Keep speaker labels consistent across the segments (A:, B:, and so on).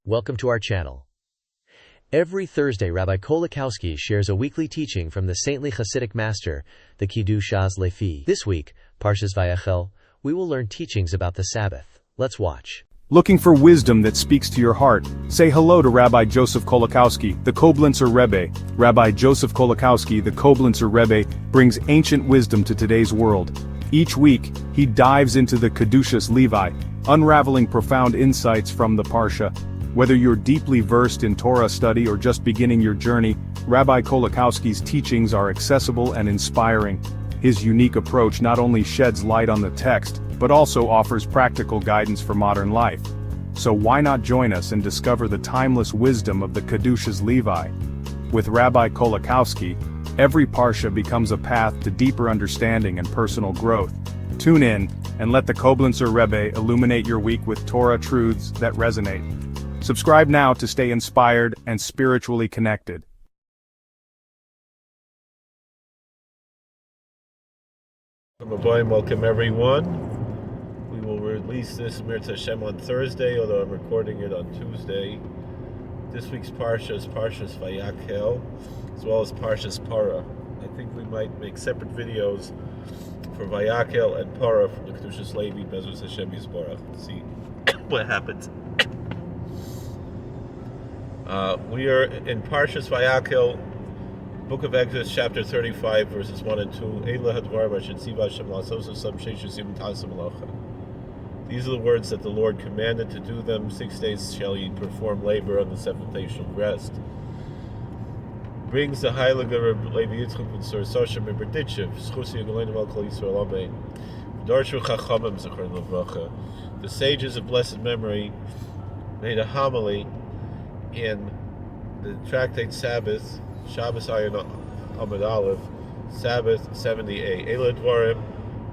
A: Welcome to our channel. Every Thursday, Rabbi Kolakowski shares a weekly teaching from the saintly Hasidic master, the Kedushas Levi. This week, Parshas Vayakhel, we will learn teachings about the Sabbath. Let's watch.
B: Looking for wisdom that speaks to your heart? Say hello to Rabbi Joseph Kolakowski, the Koblenzer Rebbe. Rabbi Joseph Kolakowski, the Koblenzer Rebbe, brings ancient wisdom to today's world. Each week, he dives into the Kedushas Levi, unraveling profound insights from the Parsha. Whether you're deeply versed in Torah study or just beginning your journey, Rabbi Kolakowski's teachings are accessible and inspiring. His unique approach not only sheds light on the text, but also offers practical guidance for modern life. So why not join us and discover the timeless wisdom of the Kedushas Levi? With Rabbi Kolakowski, every Parsha becomes a path to deeper understanding and personal growth. Tune in, and let the Koblenzer Rebbe illuminate your week with Torah truths that resonate. Subscribe now to stay inspired and spiritually connected.
C: Welcome everyone. We will release this Mirz Hashem on Thursday, although I'm recording it on Tuesday. This week's Parsha is Parshas Vayakhel, as well as Parshas Parah. I think we might make separate videos for Vayakhel and Parah from the Kedushas Levi, Be'ezus Hashem Yisborach. See what happens. We are in Parshas Vayakhel, Book of Exodus, chapter 35, verses 1 and 2. These are the words that the Lord commanded to do them. 6 days shall ye perform labor, on the seventh day shall rest. Brings the Heilige Levi Yitzchak and Sor Soshem in Berditchev, Schusi Yagaleinu Al Kol Yisrael Amen. Darshu Chachamim Zechron Levracha. The sages of blessed memory made a homily in the tractate Sabbath, Shabbos Ayin Amud Aleph, Sabbath 70a. Eila Dvarim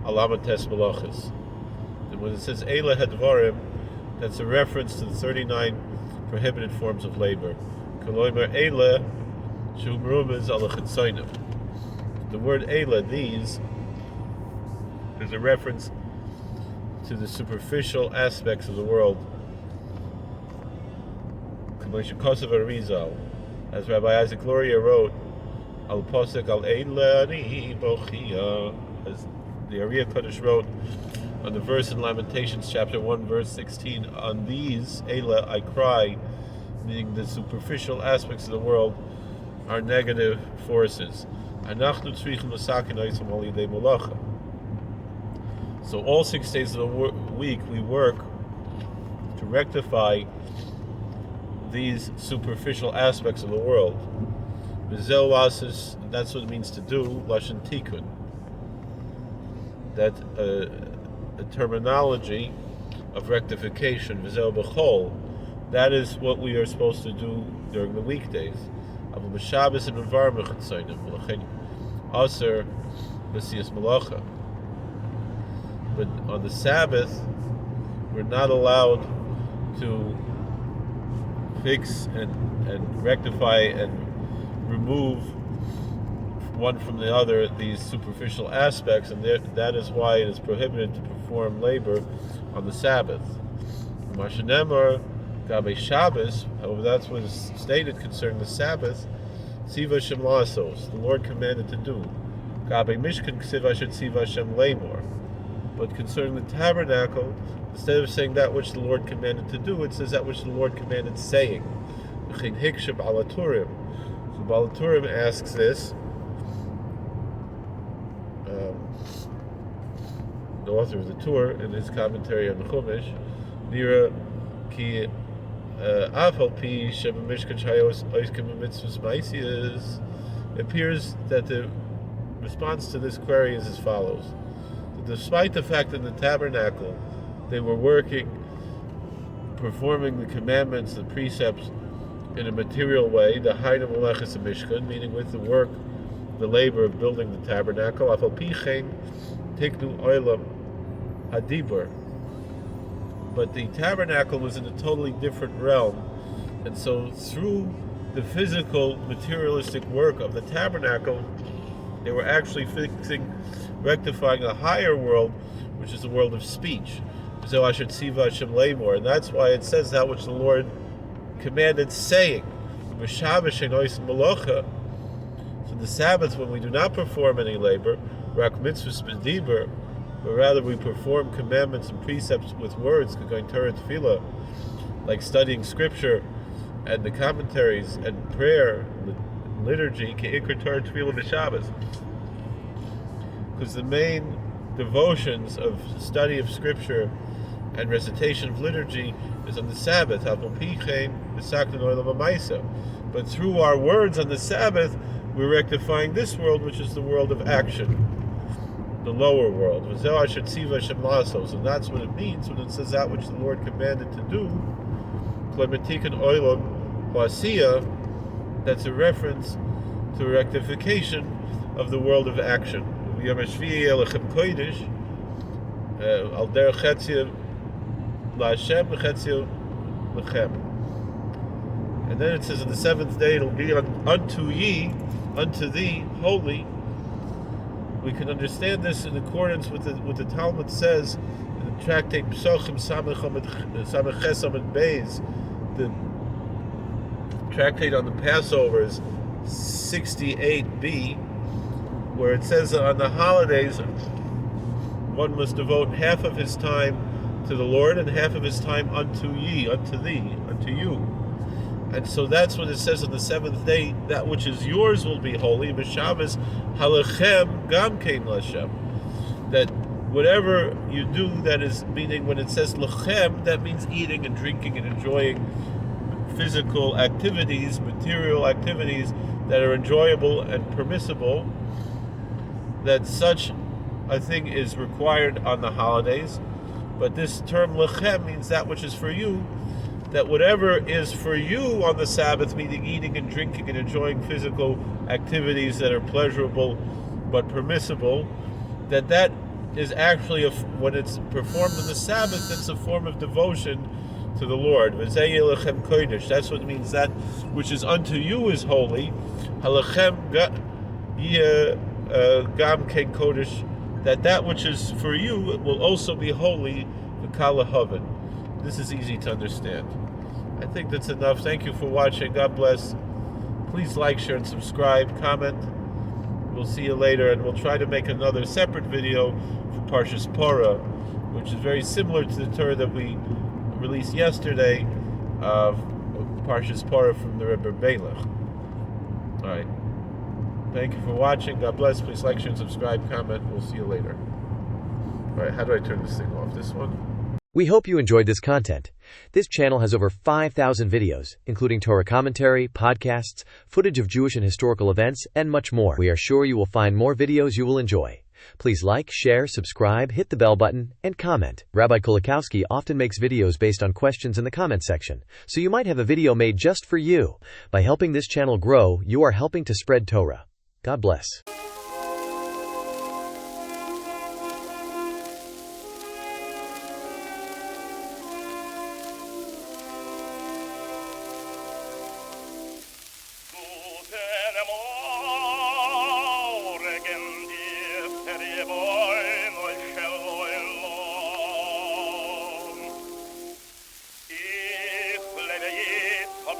C: Alamates Malachis. And when it says Eila Hadvarim, that's a reference to the 39 prohibited forms of labor. Koloimer Eila Shumrumez Alachetzoinim. The word Eila, these, is a reference to the superficial aspects of the world. As Rabbi Isaac Luria wrote, Al Posek Al Eila Ani Bochia, as the Ariya Kodesh wrote on the verse in Lamentations chapter 1 verse 16, on these Eila I cry, meaning the superficial aspects of the world are negative forces. So all 6 days of the week we work to rectify these superficial aspects of the world. That's what it means to do, Lashon Tikkun. That a terminology of rectification, Vizel B'chol. That is what we are supposed to do during the weekdays. But on the Sabbath, we're not allowed to fix and rectify and remove one from the other these superficial aspects, and that is why it is prohibited to perform labor on the Sabbath. Mashanemar Gabe Shabbos, however, that's what is stated concerning the Sabbath. Tziva Shem Lasos, the Lord commanded to do. Gabe Mishkan Ksiva Shet Tziva Shem Lamor. But concerning the tabernacle, instead of saying that which the Lord commanded to do, it says that which the Lord commanded saying. So Balaturim asks this. The author of the Torah, in his commentary on the Chumash, Nira ki afal pi sheba mishkan shayos oiskim mitzvahs ma'asiyos. It appears that the response to this query is as follows. Despite the fact that in the tabernacle they were working, performing the commandments, the precepts in a material way, the Hainu Melechus Mishkan, meaning with the work, the labor of building the tabernacle, Afal Pichein Tiknu Oilam Hadibur. But the tabernacle was in a totally different realm, and so through the physical, materialistic work of the tabernacle, they were actually rectifying a higher world, which is the world of speech. And that's why it says that which the Lord commanded saying, so the Sabbath, when we do not perform any labor, rak mitzvahs b'dibur, but rather we perform commandments and precepts with words, like studying scripture and the commentaries and prayer, liturgy, because the main devotions of study of scripture and recitation of liturgy is on the Sabbath. But through our words on the Sabbath, we're rectifying this world, which is the world of action, the lower world. And that's what it means when it says that which the Lord commanded to do. That's a reference to rectification of the world of action. And then it says on the seventh day it'll be unto thee, holy. We can understand this in accordance with the Talmud says in the tractate Psochim Samech Ches Amud Beis, the tractate on the Passovers 68b, where it says that on the holidays one must devote half of his time to the Lord and half of his time unto thee, unto you. And so that's what it says on the seventh day, that which is yours will be holy. B'Shabbos halechem gam kein l'Hashem. That whatever you do, that is, meaning when it says lechem, that means eating and drinking and enjoying physical activities, material activities that are enjoyable and permissible, that such a thing is required on the holidays. But this term lechem means that which is for you, that whatever is for you on the Sabbath, meaning eating and drinking and enjoying physical activities that are pleasurable but permissible, that is actually, when it's performed on the Sabbath, it's a form of devotion to the Lord. That's what it means, that which is unto you is holy. That which is for you will also be holy. This is easy to understand. I think that's enough. Thank you for watching. God bless. Please like, share, and subscribe. Comment. We'll see you later, and we'll try to make another separate video for Parshas Parah, which is very similar to the Torah that we released yesterday, of Parshas Parah from the Rebbe Vayakhel. All right. Thank you for watching. God bless. Please like, share, and subscribe. Comment. We'll see you later. All right. How do I turn this thing off? This one?
A: We hope you enjoyed this content. This channel has over 5,000 videos, including Torah commentary, podcasts, footage of Jewish and historical events, and much more. We are sure you will find more videos you will enjoy. Please like, share, subscribe, hit the bell button, and comment. Rabbi Kolakowski often makes videos based on questions in the comment section, so you might have a video made just for you. By helping this channel grow, you are helping to spread Torah. God bless.
D: Ich lebe jetzt, hab